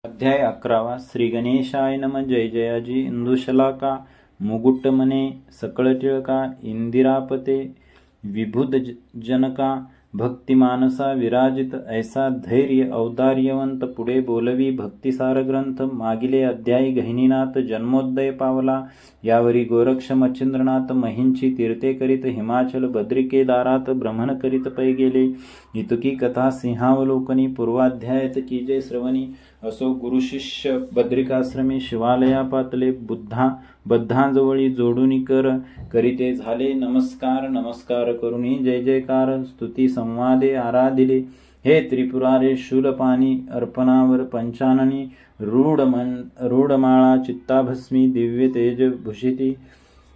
अध्याय 11 श्री गणेशाय नम. जय जयाजी. इंदुशलाका मुगुटमने सकळ टिळका इंदिरापते विभुद जनका भक्तिमानसा विराजित ऐसा धैर्य औदार्यवंत पुढे बोलवी भक्तिसार ग्रंथ. मागिले अध्यायी गहिनीनाथ जन्मोदय पावला. यावरी गोरक्ष मच्छिंद्रनाथ महिंची तीर्थे करीत हिमाचल बद्रिकेदारात भ्रमण करीत पै गेले. इतकी कथा सिंहावलोकनी. पूर्वाध्यायात कीजे श्रवणी. असो गुरुशिष्य बद्रिकाश्रमी शिवालया पातले बद्धांजवळी जोडून करीते झाले नमस्कार. नमस्कार करुणी जय जयकार स्तुती संवादे आराधिले. हे त्रिपुरारे शूलपाणी अर्पणावर पंचाननी रूढमाळा चित्ताभस्मी दिव्य तेज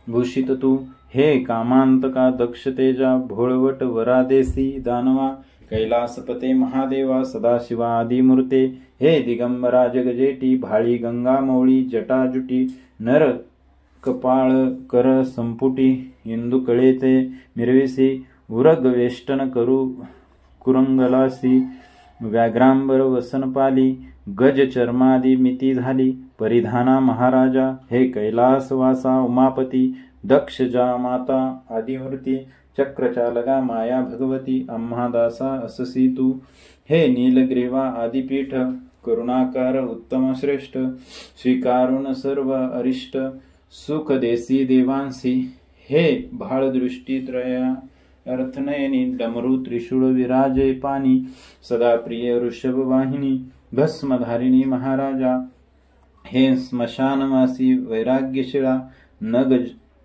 भूषित तू. हे कामांतका दक्ष तेजा भोळवट वरादेसी दानवा कैलासपते महादेवा सदाशिवा आदिमूर्ते. हे दिगंबरा जगजेटी भाळी गंगा मौळी जटाजुटी नर कपाळ कर संपुटी इंदू कळेते मिरविसी उरग वेष्टन करू कुरंगलासी व्याघ्रांबर वसनपाली गज चर्मादी मिती झाली परिधाना महाराजा. हे कैलासवासा उमापती दक्षजा माता आदिमूर्ती चक्रचालका माया भगवती आम्हा दासा अससी तू. हे नीलग्रीवा आदिपीठ करुणाकार उत्तम श्रेष्ठ स्वीकारून सर्व अरिष्ट सुख देसी देवांसी. हे भाळदृष्टी त्रया अर्थनयनी डमरू त्रिशूळ विराजे पाणी सदा प्रिय ऋषभ वाहिनी भस्मधारिणी महाराजा. हे स्मशानवासी वैराग्यशिळा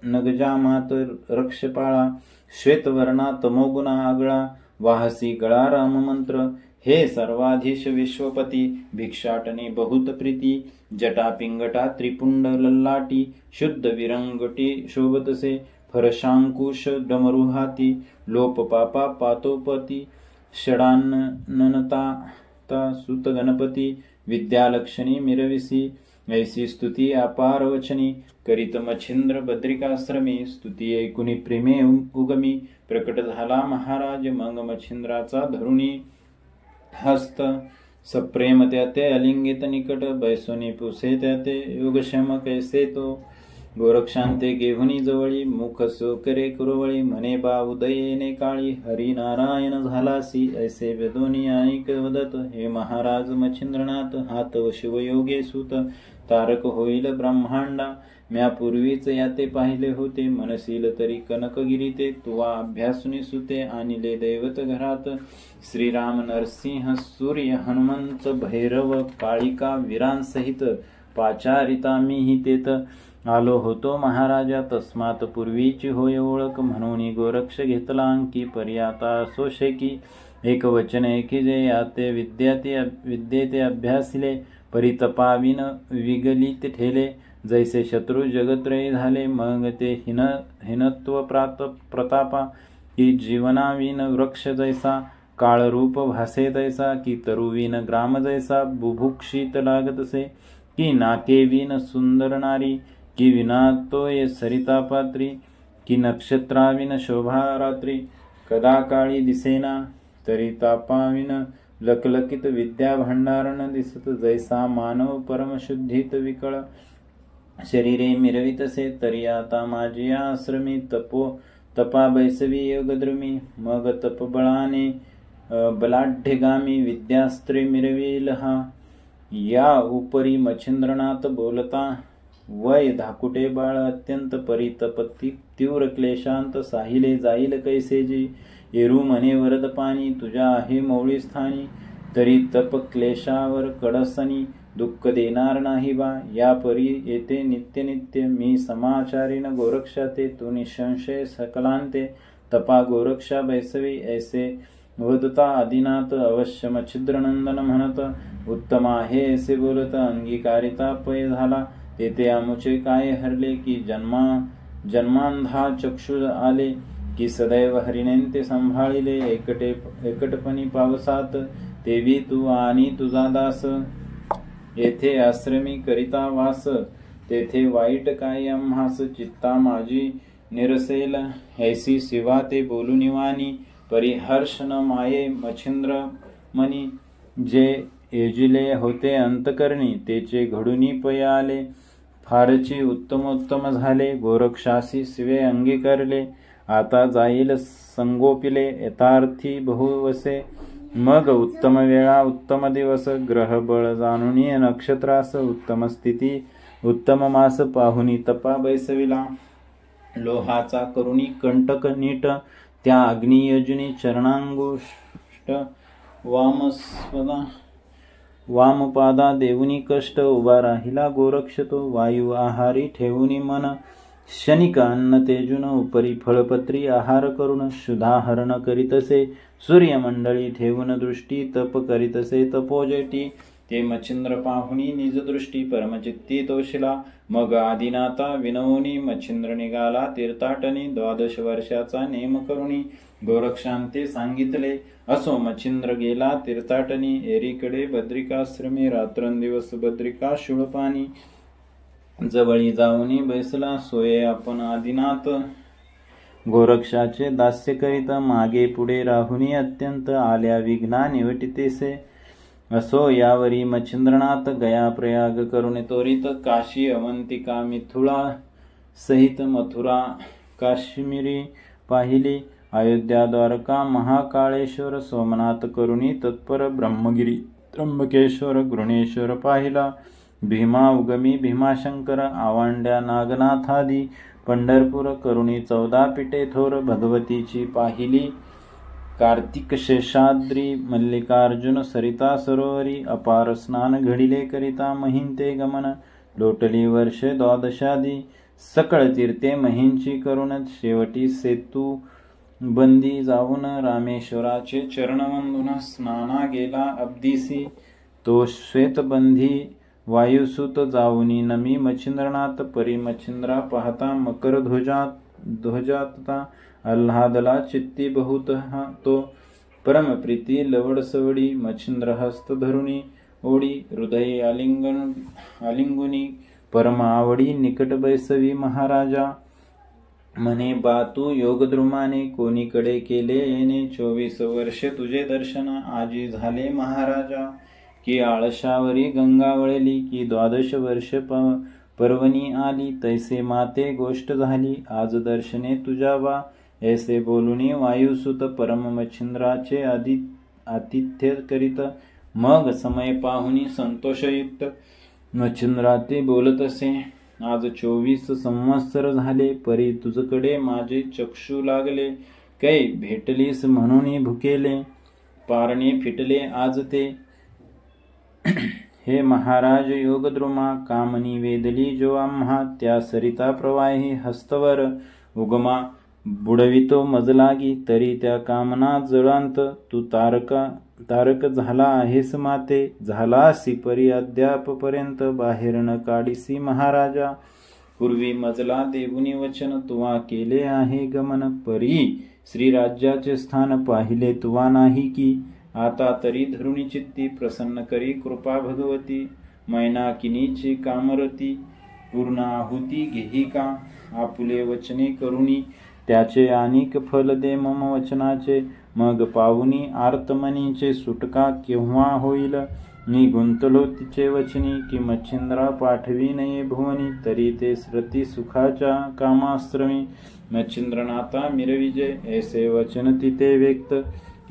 नगजामात रक्षपाळा श्वेतवर्णा तमोगुणा आगळा वाहसी गळा राममंत्र. हे सर्वाधीश विश्वपती भिक्षाटने बहुत प्रीती जटा पिंगटा त्रिपुंड लल्लाटी शुद्ध विरंगटी शोभतसे फरशांकुश डमरुहाती लोप पापा पातोपती षडाननता सुत गणपती विद्यालक्षणी मिरविसी. ऐसी स्तुती अपार वचनी करीत मच्छिंद्र बद्रिकाश्रमी. स्तुती ऐकुनी प्रेमे उगमी प्रकट झाला महाराज मग मच्छिंद्राचा धरुणी हस्त. सप्रेम त्याते अलिंगित निकट बैसोनी पुसे त्याते योगक्षम कैसे तो. गोरक्षांते घेऊनी जवळी मुख सोकरे कुरवळी म्हणे बा उदयेने काळी हरिनारायण झालासी. ऐसे वेदोनी ऐक वदत हे महाराज मच्छिंद्रनाथ हात व शिवयोगे सुत तारक होईल ब्रह्मांडा. म्या पूर्वीच याते पाहिले होते मनशील तरी कनकगिरीते तुवा अभ्यासुनी सुते आणिले दैवत घरात. श्रीराम नरसिंह सूर्य हनुमंत भैरव काळिका वीरांसहित पाचारिता मीही तेत आलो होतो महाराजा. तस्मात पूर्वीची होय ओळख म्हणून गोरक्ष घेतला अंकी पर्याता सोशेकी. एक वचन एकी जे याते विद्येते अभ्यासिले परितपाविन विगलित ठेले. जैसे शत्रु जगत्रयी झाले मग ते हिनत्व प्रतापा की जीवनाविन वृक्ष जैसा काळरूप भासे तैसा की तरुविन ग्राम जैसा बुभुक्षित लागतसे की नाकेविन सुंदर नारी की विनातोय सरिता पात्री की नक्षत्राविन शोभा रात्री कदा काळी दिसेना तरी तापाविन लकलकित विद्या भंडारण दिसत. जैसा मानव परमशुद्धीत विकळ शरीरे मिरवितसे तरी आता माझी आश्रमी तपा बैसवी योगद्रुमी. मग तपबळाने बलाढ्यगामी विद्यास्त्रे मिरविल हा. या उपरी मच्छिंद्रनाथ बोलता वय धाकुटे बाळ अत्यंत परितपती तीव्र क्लेशांत साहिले जाईल कैसेजी. एरू म्हणे वरद पाणी तुझ्या आहे मौळी स्थानी तरी तप क्लेशावर कडसनी दुःख देणार नाही बा. या परी येते नित्य नित्य मी समाचारीन गोरक्षाते तू निसंशय सकलांते. तपा गोरक्षा बैसवी ऐसे वदता आदिनाथ अवश्य मच्छिद्रनंदन म्हणत. उत्तम आहे ऐसे बोलत अंगीकारिता पय झाला. तेथे आमुचे काय हरले की जन्मांधा चक्षु आले की सदैव हरिणेंते संभाळिले. एकटपणी पावसात तेवी तू आणि तुझा दास. येथे आश्रमी करिता वास तेथे वाईट काय आम्हास. चित्ता माझी निरसेल ऐसी शिवा ते बोलू निवानी. परिहर्ष न माये मच्छिंद्र मनी जे एजिले होते अंतकरणी, तेचे घडूनी पयाले फारची उत्तमोत्तम झाले. गोरक्षासी शिवे अंगीकारले, आता जाईल संगोपिले यथार्थी बहुवसे. मग उत्तम वेळा उत्तम दिवस, ग्रह बळ जाणुनी नक्षत्रास. उत्तम स्थिती उत्तम मास, पाहुनी तपा बैसविला. लोहाचा करुणी कंटक नीट, त्या अग्नियजुनी चरणांगुष्ट. वामपादा देऊनी कष्ट, उभा राहिला गोरक्ष तो. वायू आहारी ठेवूनी मन, शनिक अन्न तेजुन. उपरी फळपत्री आहार करून, शुधाहरण करीतसे. सूर्यमंडळी ठेवून दृष्टी, तप करीतसे तपोजटी. ते मच्छिंद्र पाहुणी निज दृष्टी, परमचित्ती तोशिला. मग आदिनाथा विनवूनी, मच्छिंद्र निघाला तीर्थाटनी. 12 वर्षाचा नेम करुणी, गोरक्षांते सांगितले. असो मच्छिंद्र गेला तीर्थाटनी, एरीकडे बद्रिकाश्रमी. रात्रंदिवस बद्रिका शूळपाणी, जवळी जाऊनी बैसला. सोये आपण आदिनाथ, गोरक्षाचे दास्य करीत. मागे पुढे राहुनी अत्यंत, आल्या विघ्ना निवटितेसे. असो यावरी मच्छिंद्रनाथ, गया प्रयाग करुणे त्वरित. काशी अवंतिका मिथुळा सहित, मथुरा काश्मीरी पाहिली. अयोध्या द्वारका महाकाळेश्वर, सोमनाथ करुणी तत्पर. ब्रह्मगिरी त्र्यंबकेश्वर गृणेश्वर पाहिला. भीमा उगमी भीमाशंकर, आवांड्या नागनाथादी. पंढरपूर करुणी 14 पीठे थोर, भगवतीची पाहिली. कार्तिक शेषाद्री मल्लिकार्जुन, सरिता सरोवरी. अपार स्नान घडिले करिता, महिंते गमन. लोटली वर्षे 12 सकळ तीर्थे महींची करुण. शेवटी सेतू बंदी जाऊन, रामेश्वराचे चरणवंदन. स्नाना गेला अब्दिसी, तो श्वेतबंधी. वायुसूत जाऊनी नमी मच्छिंद्रनाथ, परी मच्छिंद्रा पाहता. मकर ध्वजाता आल्हादला चित्ती बहुत तो. परमप्रीती लवडसवडी, मच्छिंद्र हस्त धरुणी ओढी. हृदय आलिंगुनी, परम आवडी. निकट बैसवी महाराजा, म्हणे बातू योगद्रुमाने. कोणीकडे केले येणे 24 वर्षे तुझे दर्शन. आजी झाले महाराजा, की आळशावरी गंगा वळली. की 12 वर्ष पर्वणी आली, तैसे माते गोष्ट झाली. आज दर्शने तुझ्या वा, ऐसे बोलुनी वायुसुत. परम मच्छिंद्राचे आतिथ्य करीत. मग समय पाहुनी संतोषयुक्त, मच्छिंद्राते बोलत असे. आज 24 संवत्सर झाले, परी तुझकडे माझे चक्षु लागले. कै भेटलीस म्हणून भुकेले, पारणे फिटले आज ते. हे महाराज योगद्रुमा, कामनी वेदली जो आम्हा. त्या सरिता प्रवाही हस्तवर, उगमा बुडवितो मजलागी. तरी त्या कामना जळांत, तू तारक झाला आहेस माते. झालासी परी अद्यापपर्यंत, बाहेर न काढीसी महाराजा. पूर्वी मजला देऊनी वचन, तुवा केले आहे गमन. परी श्रीराज्याचे स्थान पाहिले तुवा नाही की. आता तरी धरुणी चित्ती, प्रसन्न करी कृपा भगवती. मैनाकिनीची कामरती, पूर्ण आहुती घेही का. आपुले वचने करुणी, त्याचे अनेक फल दे मम वचनाचे. मग पाहुनी आर्तमनीचे, सुटका केव्हा होईल. मी गुंतलो तिचे वचनी, की मच्छिंद्रा पाठवी नये भुवनी. तरी ते श्रती सुखाच्या कामाश्रमी. मच्छिंद्रनाथा मिरविजय, ऐसे वचन तिथे व्यक्त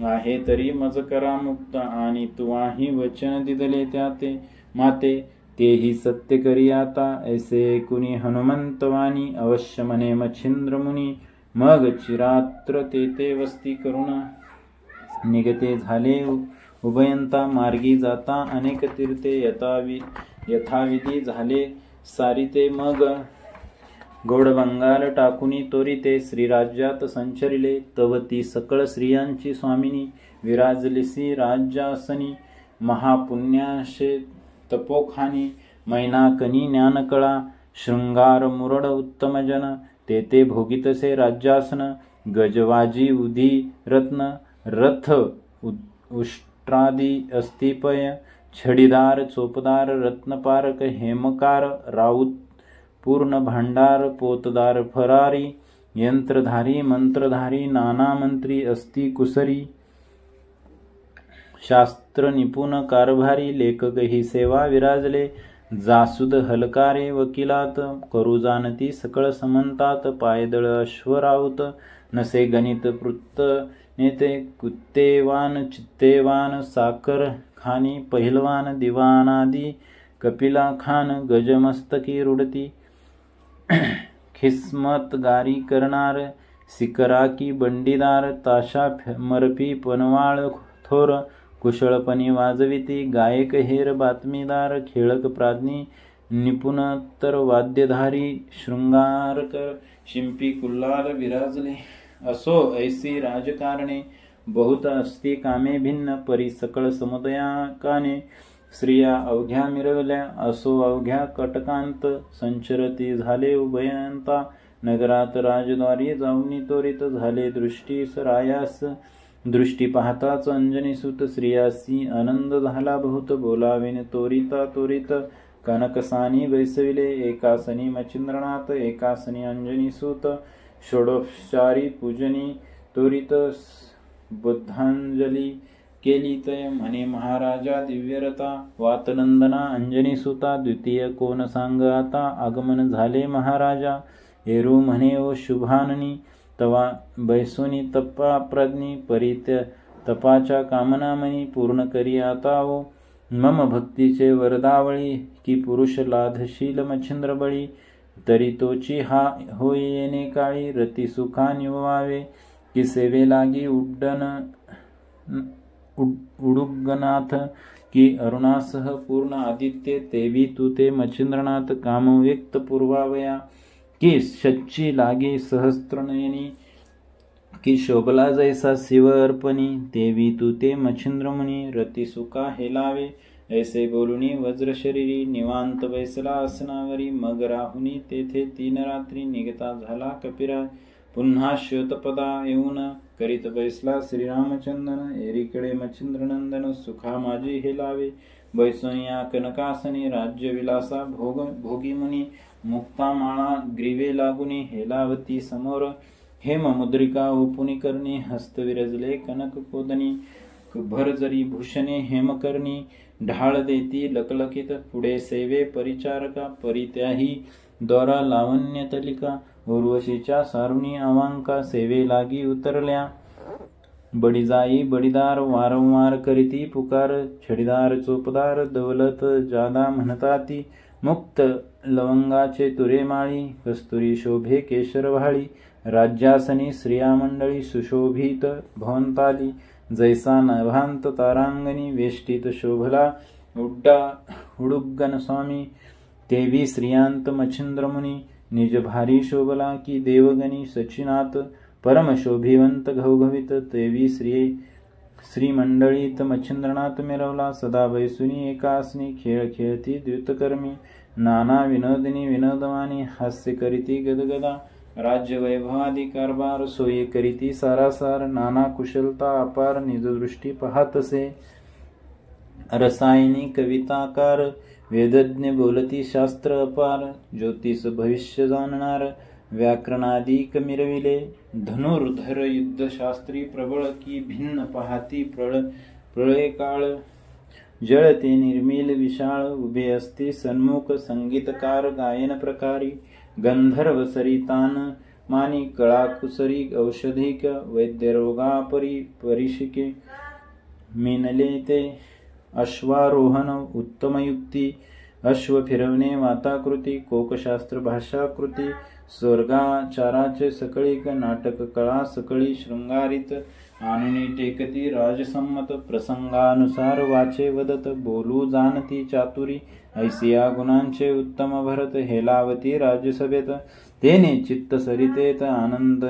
आहे. तरी मज करा मुक्त, आणि तुवाही वचन दिदले त्याते माते. तेही सत्य करी आता, ऐसे कुणी हनुमंतवाणी. अवश्य म्हणे मच्छिंद्र मुनी, मग चिरात्र तेथे वस्ती करुणा. निगते झाले उभयंता, मार्गी जाता अनेक तीर्थे. यथाविधी झाले सारिते. मग गौडबंगाल टाकुनी तोरिते, श्रीराज्यात संचरिले. तवती सकळ स्त्रियांची स्वामिनी, विराजलिसी राज्यासनी. महापुण्याशे तपोखानी, मैनाकनी ज्ञानकळा. शृंगार मुरड उत्तमजन, तेथे भोगितसे राज्यासन. गजवाजी उदी रत्न, रथ उष्ट्रादी अस्तिपय. छडीदार चोपदार रत्नपारक, हेमकार राऊत. पूर्ण भांडार पोतदार फरारी. यंत्रधारी मंत्रधारी, नाना मंत्री अस्ति कुसरी. शास्त्र निपुण कारभारी लेखक ही सेवा विराजले. जासुद हलकारे वकिलात करू जाणती सकळ समंतात. पायदळ अश्वराऊत नसे गणित पृत्त नेते. कुत्तेवान चित्तेवान साखर खानी पहिलवान दिवानादी. कपिला खान गजमस्तकी रुडती. खिस्मतगारी करणार सिकराकी बंडीदार. ताशा मरपी पनवाळ थोर कुशळपणी वाजविती. गायक हेर बातमीदार खेळक प्राज्ञी निपुणतर वाद्यधारी. शृंगारकर शिंपी कुल्लाल विराजले. असो ऐसी राजकारणे बहुत असती कामे भिन्न. परी सकळ समुदयाकाने स्त्रिया अवघ्या मिरवल्या. असो अवघ्या कटकांत संचरती झाले उभयंता. नगरात राजद्वारी जाऊनी त्वरित झाले दृष्टीस रायास. दृष्टी पाहताच अंजनीसुत स्त्रियासी आनंद झाला बहुत. बोलावेन त्वरिता त्वरित कनकसानी बैसविले. एकासनी मच्छिंद्रनाथ एकासनी अंजनीसुत. षोडोपचारी पूजनी त्वरित बुद्धांजली केली तय. म्हणे महाराजा दिव्यरता वातनंदना अंजनीसुता. द्वितीय कोण सांग आता आगमन झाले महाराजा. एरू म्हणे ओ शुभाननी तवा बैसोनी तपा प्रज्ञी. परित्य तपाच्या कामना मनी पूर्ण करी आता ओ. मम भक्तीचे वरदावळी की पुरुष लाधशील मच्छिंद्र बळी. तरी तोची हा होई येणे काळी. रती सुखा निववावे की सेवे लागी उडुगनाथ. की अरुणासह पूर्ण आदित्य तेवी तू ते मच्छिंद्रनाथ. काम व्यक्त पूर्वावया की शच्ची लागे सहस्त्रनयनी. की शोभला जैसा शिव अर्पणी. देवी तू ते मच्छिंद्रमुनी. रती सुका हेलावे ऐसे बोलुनी वज्र शरीरी. निवांत बैसला आसनावरी. मग राहुनी तेथे 3 रात्री. निघता झाला कपिराय पुन्हा श्वेतपदा येऊन. करीत बैसला श्रीरामचंदन. एरीकडे मच्छिंद्रनंदन सुखा माझी हेलावे. बैसोनिया कनकासनी राज्य विलासा भोगी मुनी. मुक्ता माळा ग्रीवे लागुनी हेलावती समोर. हेम मुद्रिका ओपुनी करणी. हस्त विरजले कनक कोदनी. भरजरी भूषणे हेमकर्णी. ढाळ देती लकलकित. पुढे सेवे परिचारका. परित्याही द्वारा लावण्य तलिका. उर्वशीच्या सारुणी अवांका. सेवे लागी उतरल्या. बडीजाई बडीदार वारंवार करीती पुकार. छडीदार चोपदार दौलत जादा म्हणताती. मुक्त लवंगाचे तुरे माळी. कस्तुरी शोभे केशर व्हाळी. राज्यासनी स्त्रिया मंडळी सुशोभित भवंताली. जैसा नभांत तारांगणी वेष्टीत शोभला उडुग्गन स्वामी. तेवी स्त्रियांत मच्छिंद्रमुनी. निज भारी शोभला की देवगणी सचिनात. परम शोभिवंत घवघवित तेवी श्रीमंडळीत मच्छिंद्रनाथ मिरवला. सदा बैसुनी एकासनी. खेळ खेळती द्युतकर्मी. नाना विनोदिनी विनोदवानी. हास्य करीती गदगदा. राज्य वैभवादी कारभार सोयी करीती सारासार. नाना कुशलता अपार निजदृष्टी पाहतसे. रसायनी कविताकार वेदज्ञ बोलती शास्त्र अपार. ज्योतिष भविष्य जाणणार व्याकरणादिक मिरविले. धनुर्धर युद्धशास्त्री प्रबळ की भिन्न पाहती प्रळय काळ. जळते निर्मिल विशाळ उभे असते सन्मुख. संगीतकार गायन प्रकारी. गंधर्व सरितान मानी. कळाकुसरी औषधिक. वैद्यरोगापरी परिशिके. मिनले ते अश्वारोहण उत्तमयुक्ती. अश्व फिरवणे वाताकृती. कोकशास्त्र भाषाकृती. स्वर्गाचाराचे सकळीक. नाटक कळा सकळी शृंगारित. आणुनी टेकती राजसम्मत. प्रसंगानुसार वाचे वदत. बोलू जाणती चातुरी. ऐसिया गुणांचे उत्तम भरत. हेलावती राज्यसभेत. तेने चित्त सरितेत आनंद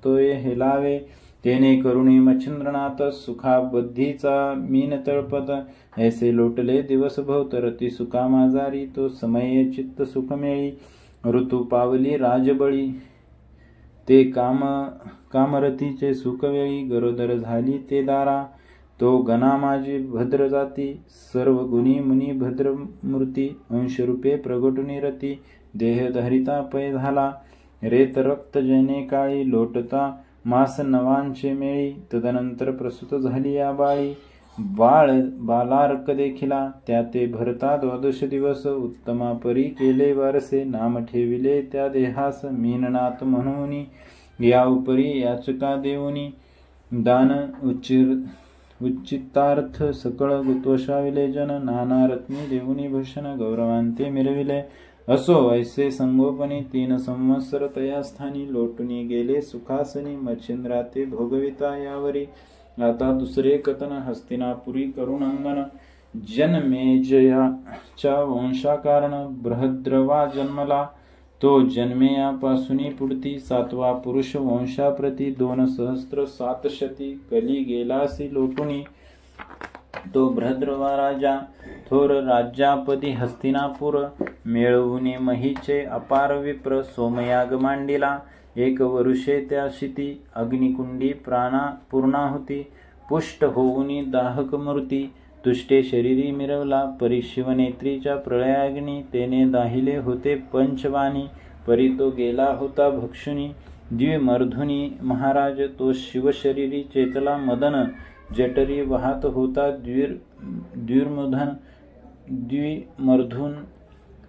तोय हेलावे. तेने करुणी मच्छिंद्रनाथ. सुखा बुद्धीचा मीन तळपत. ऐसे लोटले दिवस भोवत. रती सुखा माझारी. तो समये चित्त सुख मेळी. ऋतू पावली राजबळी. ते कामरतीचे सुखवेळी. गरोदर झाली ते दारा. तो गणा माझी भद्र जाती. सर्व गुणी मुनी भद्र मूर्ती. अंशरूपे प्रगटुनी रती. देह धरिता पै झाला. रेत रक्त जने काळी. लोटता मास नवांचे मेळी. तदनंतर प्रसूत झाली या बाळी. बालार्क देखिला, त्या ते भरता 12 दिवस. उत्तमा परी केले वारसे, नाम ठेविले त्या देहास. मीननाथ म्हणून या उपरी याचका देऊनी, दान उच्चितार्थ सकळ गुतोषाविले जन. नाना रत्नी देऊनी भूषण, गौरवांते मिरविले. असो ऐसे संगोपनी 3 संवत्सर तया स्थानी. लोटुनी गेले सुखासनी, मच्छिंद्राते भोगविता यावरी. आता दुसरे कथन हस्तिनापुरी करुणंदन. जनमेजयाच्या वंशाकारण बृहद्रवा जन्मला. तो जन्मेयापासूनी पुढती 7वा पुरुष वंशाप्रती. 2,000,700 कली गेलासी लोटुनी. तो बृहद्रवा राजा थोर राज्यापदी हस्तिनापूर. मिळवून महीचे अपार विप्र, सोमयाग मांडिला. 1 वर्षे त्या शिती, अग्निकुंडी पूर्णाहुती. पुष्ट होऊनी दाहक मूर्ती, तुष्टे शरीरी मिरवला. परी शिवनेत्रीच्या प्रळयाग्नी, तेने दाहिले होते पंचवाणी. परी तो गेला होता भक्षुनी, द्विमर्धुनी महाराज. तो शिवशरीरी चेतला मदन, जठरी वाहत होता द्विमर्धून.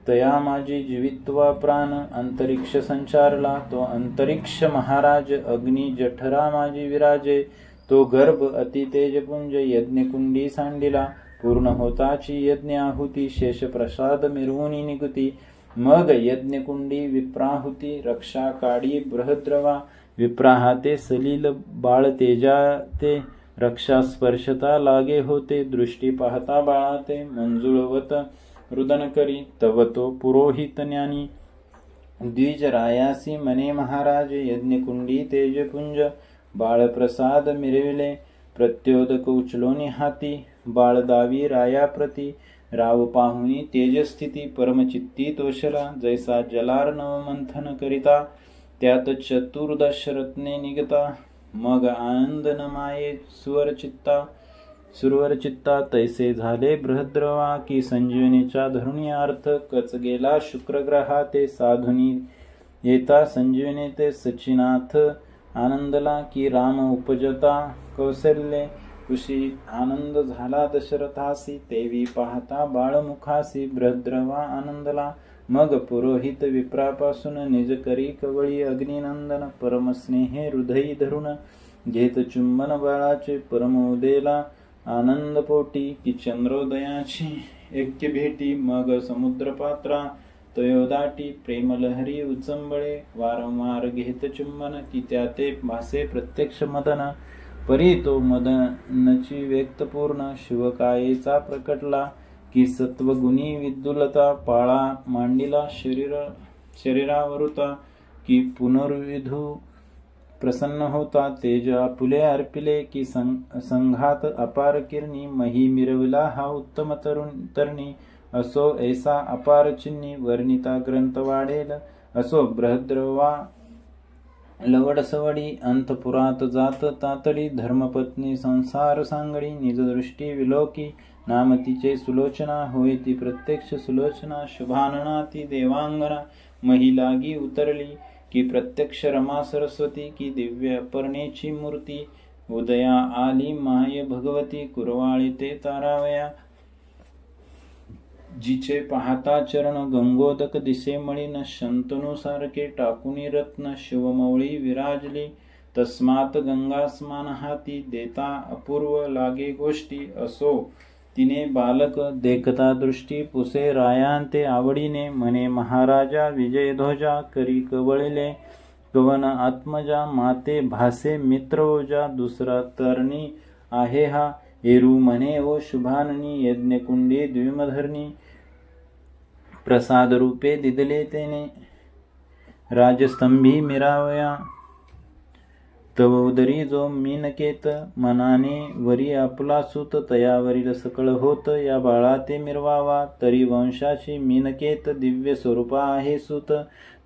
तया माझी जीवित्वा प्राण, अंतरिक्ष संचारला. तो अंतरिक्ष महाराज, अग्नी जठरा माझी विराजे. तो गर्भ अति तेजपुंज, यज्ञकुंडी सांडिला. पूर्ण होताची यज्ञ आहुती, शेष प्रसाद मिरवुनी निगुती. मग यज्ञकुंडी विप्राहुती, रक्षा काढी बृहद्रवा. विप्राहाते सलील बाळ तेजाते, रक्षा स्पर्शता लागे होते. दृष्टी पाहता बाळाते, मंजुळवत रुदन करी. तव तो पुरोहित ज्ञानी, द्विज रायासी मने महाराज. यज्ञकुंडी तेजपुंज, बाळप्रसाद मिरविले. प्रत्योदक उचलोनी हाती, बाळ दावी रायाप्रती. राव पाहुनी तेजस्थिती, परमचित्ती तोषला. जैसा जलार्णव मंथन करिता, त्यात 14 रत्ने निघता. मग आनंद न माये सुरवर चित्ता. तैसे झाले बृहद्रवा, की संजीवनीच्या धरुणी अर्थ. कच गेला शुक्रग्रहा, ते साधुनी येता संजीवनी. ते सचिनाथ आनंदला, की राम उपजता कौशल्ये. कुशी आनंद झाला दशरथासी, तेवी पाहता बाळमुखासी. बृहद्रवा आनंदला. मग पुरोहित विप्रापासून, निज करी कवळी अग्निनंदन. परमस्नेहे हृदयी धरुण, घेत चुंबन बाळाचे. परमोदेला आनंद पोटी, की चंद्रोदयाची ऐक्य भेटी. मग समुद्र पात्रा तयोदाटी, प्रेमलहरी उचंबळे. वारंवार घेत चुंबन, की त्या ते भासे प्रत्यक्ष मदन. परी तो मदनची व्यक्तपूर्ण, शिवकायेचा प्रकटला. की सत्वगुणी विद्युलता, पाळा मांडिला शरीरावरुता. की पुनर्विधू प्रसन्न होता, तेज आपुले अर्पिले. की संघात अपार किरणी, मही मिरविला हा उत्तम तरणी. असो ऐसा अपार चिन्नी, वर्णिता ग्रंथ वाढेल. असो बृहद्रवा लवडसवडी, अंतपुरात जात तातडी. धर्मपत्नी संसार सांगडी, निजदृष्टी विलोकी. नाम तिचे सुलोचना, होय ती प्रत्यक्ष सुलोचना. शुभानना ती देवांगना, मही लागी उतरली. की प्रत्यक्ष रमा सरस्वती, की दिव्य अपर्णेची मूर्ती. उदया आली माय भगवती, कुरवाळी ते तारावया. जिचे पाहता चरण गंगोदक दिसे मळीन. शंतनू सारखे टाकुनी रत्न, शिवमौळी विराजली. तस्मात गंगा स्मान हाती, देता अपूर्व लागे गोष्टी. असो तिने बालक देखता दृष्टी, पुसे रायांते आवडीने. म्हणे महाराजा विजयध्वजा, करी कवळले कवन आत्मजा. माते भासे मित्र ओजा, दुसरा तरणी आहे हा. एरू म्हणे ओ शुभाननी, यज्ञकुंडी द्विमधरणी. प्रसाद रूपे दिदले तेने, राजस्तंभी मिरावया. तव उदरी जो मीनकेत, मनाने वरी आपला सूत. तयावरील सकळ होत, या बाळा ते मिरवावा. तरी वंशाची मीनकेत, दिव्य स्वरूपा आहे सूत.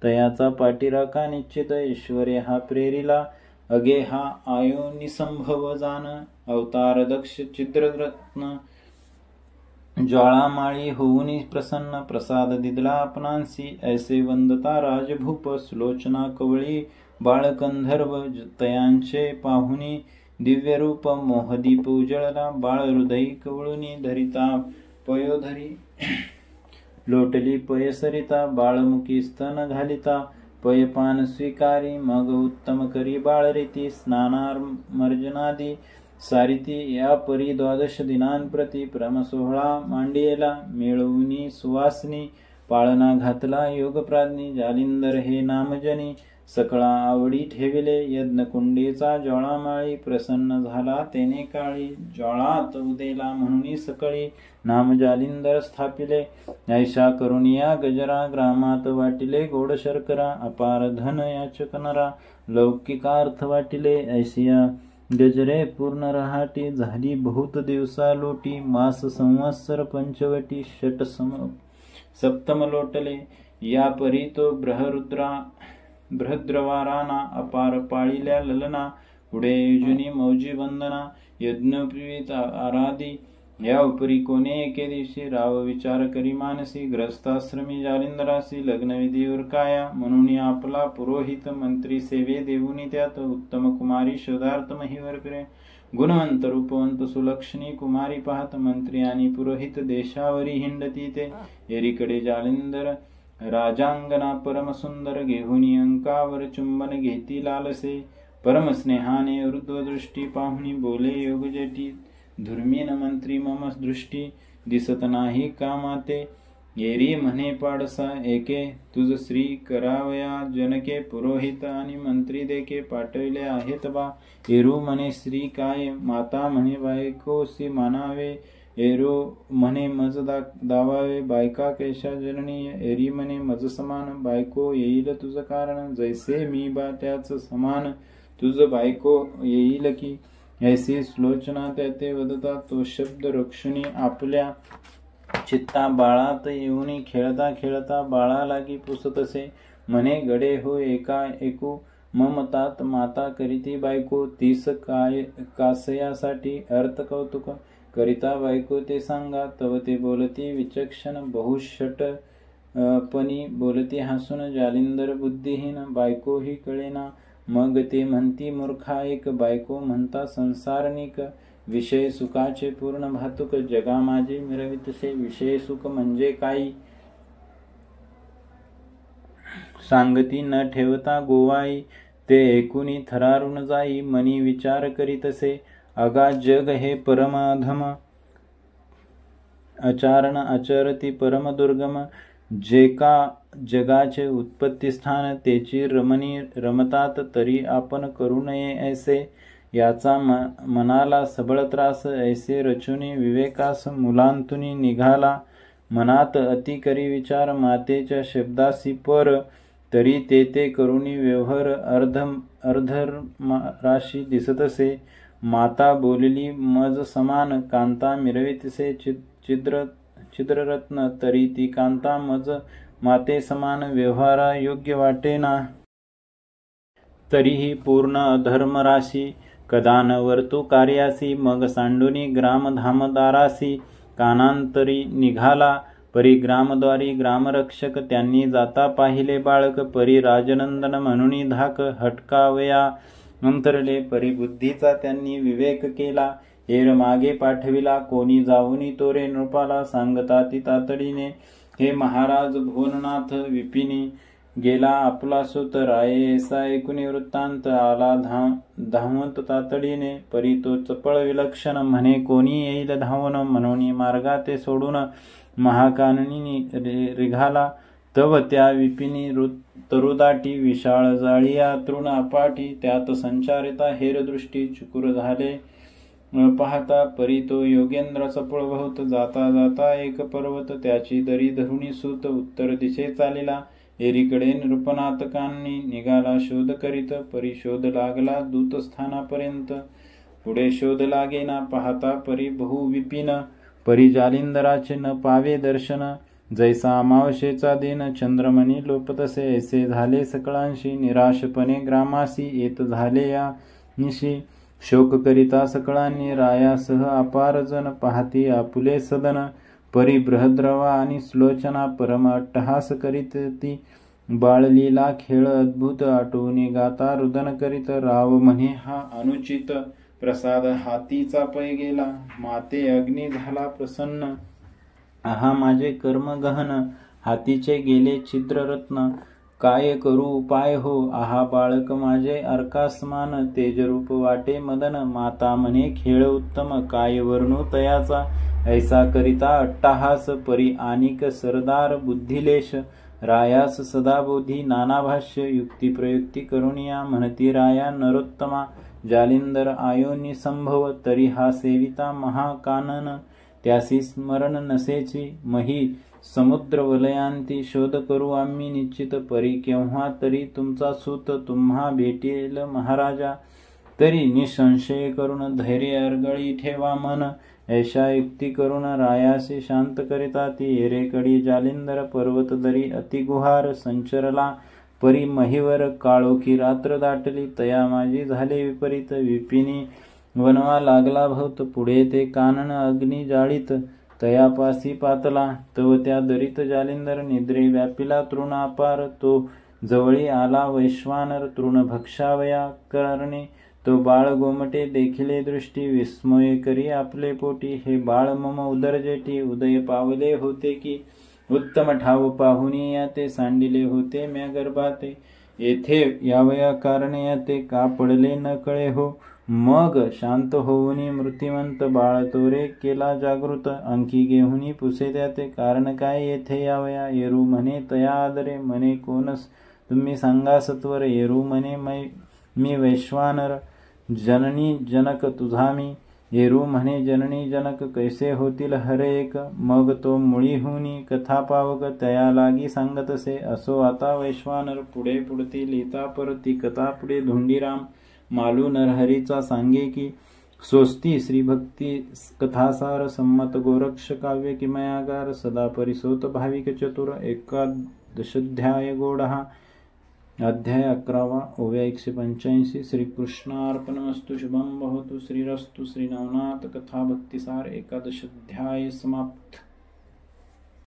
तयाचा पाठीराखा निश्चित, ऐश्वर्य हा प्रेरिला. अगे हा आयो निसंभव जान, अवतार दक्ष चिद्ररत्न. ज्वाळामाळी होऊनी प्रसन्न, प्रसाद दिदला आपणांसी. ऐसे वंदता राजभूप, सुलोचना कवळी बाळकंधर्व. तयांचे पाहुनी दिव्य रूप मोहदीप उजळला, बाळ हृदयी कवळुनी धरिता पयोधरी लोटली पय सरिता, बाळमुखी स्तन घालिता पयपान स्वीकारी, मग उत्तम करी बाळ रीती स्नानार्मर्जनादी सारिती, या परी 12 दिनांप्रती प्रम सोहळा मांडियेला, मिळवुनी सुवासनी पाळना घातला योगप्राज्ञी, जालिंदर हे नामजनी सकळा आवडी ठेविले, यज्ञकुंडीचा ज्वाळामाळी प्रसन्न झाला तेने काळी, ज्वाळात उदेला म्हणून सकळी नाम जालिंदर स्थापिले, ऐशा करुणिया गजरा ग्रामात वाटिले गोड शर्करा, अपार धन याचकनरा लौकिकार्थ वाटिले, ऐशिया गजरे पूर्ण रहाटी झाली बहुत दिवसा लोटी, मास संवत्सर पंचवटी षट सप्तम लोटले, या परी तो बृहद्रवाराना अपार पाळिल्या ललना, पुढे युजुनी मौजी वंदना यज्ञोपवीत आराधी, या उपरी कोणे एके दिवशी राव विचार करी मानसी, ग्रस्ताश्रमी जालिंदरासी लग्नविधी उरकाया, म्हणून आपला पुरोहित मंत्री सेवे देऊनी त्यात, उत्तम कुमारी शोधार्थ महिवर करे, गुणवंत रूपवंत सुलक्षणी कुमारी पाहत, मंत्री आणि पुरोहित देशावरी हिंडती ते, एरीकडे जालिंदर राजांगना परमसुंदर, घेऊनी अंकावर चुंबन घेती लालसे, परमस्नेहाने ऊर्ध्वदृष्टी पाहुनी बोले योगजटी, धुर्मीन मंत्री मम दृष्टी दिसत नाही कामाते, एरी म्हणे पाडसा एके तुझ श्री करावया जनके, पुरोहित आणि मंत्री देके पाठविले आहेत बा, एरू म्हणे श्री काय माता म्हणे बायकोसी मानावे, एरो म्हणे मज दावावे बायका कैशा जननीय, एरी म्हणे मज समान बायको येईल तुझ कारण, जैसे मी बा त्याच समान तुझ बायको येईल की, ऐसी श्लोचना त्याते वदता तो शब्द रक्षुनी आपल्या चित्ता, बाळात येऊनी खेळता खेळता बाळा लागी पुसतसे, म्हणे गडे हो एका एकू ममतात माता करीती बायको, 30 कासयासाठी अर्थ कौतुक करिता बायको ते सांगा, तव ते बोलती विचक्षण बहुषट पणी बोलती हसून, जालिंदर बुद्धिहीन बायको ही कळेना, मग ते म्हणती मूर्खा एक बायको म्हणता संसारनिक, विषय सुखाचे पूर्ण भातुक जगा माझे मिरवितसे, विषय सुख म्हणजे काही सांगती न ठेवता गोवाई, ते ऐकुनी थरारून जाई मनी विचार करीतसे, अगा जग हे परमाधम आचरण आचरती परम दुर्गम, जे का जगाचे उत्पत्ती स्थान तेची रमणी रमतात, तरी आपण करू नये ऐसे, याचा मनाला सबळ त्रास ऐसे रचुनी विवेकास मुलांतुनी निघाला, मनात अति करी विचार मातेच्या शब्दासी पर, तरी ते करुणी व्यवहार अर्धराशी दिसतसे, माता बोलली मज समान कांता मिरवितसे चिद्ररत्न, तरी ती कांता मज माते समान व्यवहारा योग्य वाटेना, तरीही पूर्ण अधर्मराशी कदा न वर्तू कार्यासी, मग सांडुनी ग्रामधामदारासी कानांतरी निघाला, परी ग्रामद्वारी ग्रामरक्षक त्यांनी जाता पाहिले बाळक, परी राजनंदन म्हणून धाक हटकावया अंतरले, परी बुद्धीचा त्यांनी विवेक केला, हेर मागे पाठविला कोणी जाऊनी तोरे नृपाला, सांगता ती तातडीने हे महाराज भुवननाथ विपिनी, गेला आपला सुत राये ऐसा ऐकुनी वृत्तांत, आला धावत तातडीने, परी तो चपळ विलक्षण म्हणे कोणी येईल धावून, म्हणून मार्गा ते सोडून महाकाननी रिघाला, तव त्या विपिनी तरुदाटी विशाळ जाळिया तृण अपाटी, त्यात संचारिता हेरदृष्टी चुकुर झाले पाहता, परी तो योगेंद्र चपळ बहुत जाता जाता एक पर्वत, त्याची दरी धरुणी सूत उत्तर दिशे चालिला, एरीकडे नृपनाथकांनी निघाला शोध करीत, परी शोध लागला दूतस्थानापर्यंत, पुढे शोध लागेना पाहता परी बहुविपिन, परी जालिंदराचे न पावे दर्शन, जैसा अमावशेचा दिन चंद्रमणी लोपतसे, ऐसे झाले सकळांशी निराशपणे ग्रामासी, येत झाले या निशी, शोक करिता सकळांनी रायासह अपार जन, पाहती आपुले सदन, परी बृहद्रवा आणि श्लोचना परम अट्टहास करीत ती, बाळलीला खेळ अद्भुत आटवून गाता रुदन करीत, राव म्हणे हा अनुचित प्रसाद हातीचा पै गेला, माते अग्नी झाला प्रसन्न, आहा माझे कर्म गहन, हातीचे गेले छिद्ररत्न, काय करू उपाय हो, आहा बाळक माझे अर्कासमान, तेजरूप वाटे मदन, माता म्हणे खेळ उत्तम, काय वर्णू तयाचा, ऐसा करिता अट्टाहास, परी आनिक सरदार बुद्धिलेश, रायास सदाबोधी नाना भाष्य, युक्ती प्रयुक्ती करुणिया, म्हणती राया नरोत्तमा, जालिंदर आयोनी संभव, तरी हा सेविता महाकानन, त्यासी स्मरण नसेची, मही समुद्र वलयांती, शोध करू आम्ही निश्चित, परी केव्हा तरी तुमचा सूत तुम्हा भेटेल महाराजा, तरी निसंशय करून धैर्य अर्गळी ठेवा मन, ऐशा युक्ती करून रायासी शांत करिता, ती एरेकडी जालिंदर पर्वत दरी अतिगुहार संचरला, परी महीवर काळोखी रात्र दाटली, तया माझी झाले विपरीत, विपिनी वनवा लागला भोवत, पुढे ते कानन अग्नी जाळीत, तयापासी पातला, तव त्या दरीत जालिंदर निद्रे व्यापिला तृण अपार, तो जवळी आला वैश्वानर तृण भक्षावया करणे, तो बाळ गोमटे देखिले दृष्टी, विस्मय करी आपले पोटी, हे बाळ मम उदरजेटी, उदय पावले होते की, उत्तम ठाव पाहुनी या ते सांडिले होते म्या गर्भाते, येथे यावया कारणे या ते का पडले न कळे हो, मग शांत होऊनी मृत्युवंत बाळ तोरे केला जागृत, अंकी घेऊनी पुसे त्या ते कारण काय येथे यावया, येरू म्हणे तया आदरे, म्हणे कोणस तुम्ही सांगा सत्वर, येरू म्हणे मी वैश्वानर, जननी जनक तुझा मी, येरू म्हणे जननी जनक कैसे होतील हरे एक, मग तो मुळी हुनी कथा पावक, तया लागी सांगतसे, असो आता वैश्वानर, पुढे पुढती लिहिता परती कथा, पुढे धुंडीराम मालू नरहरीचा सांगे की, सोस्ती श्रीभक्ती कथासार, संमत गोरक्ष काव्य किमयागार, सदा परिसोत भाविक चतुर, एकादशाध्याय गोडहा, अध्याय 11 ओव्या 185. श्रीकृष्णार्पणमस्तु. शुभम भवतु. श्रीरस्तु. श्री नवनाथ कथा भक्तिसार एकादशाध्याय समाप्त.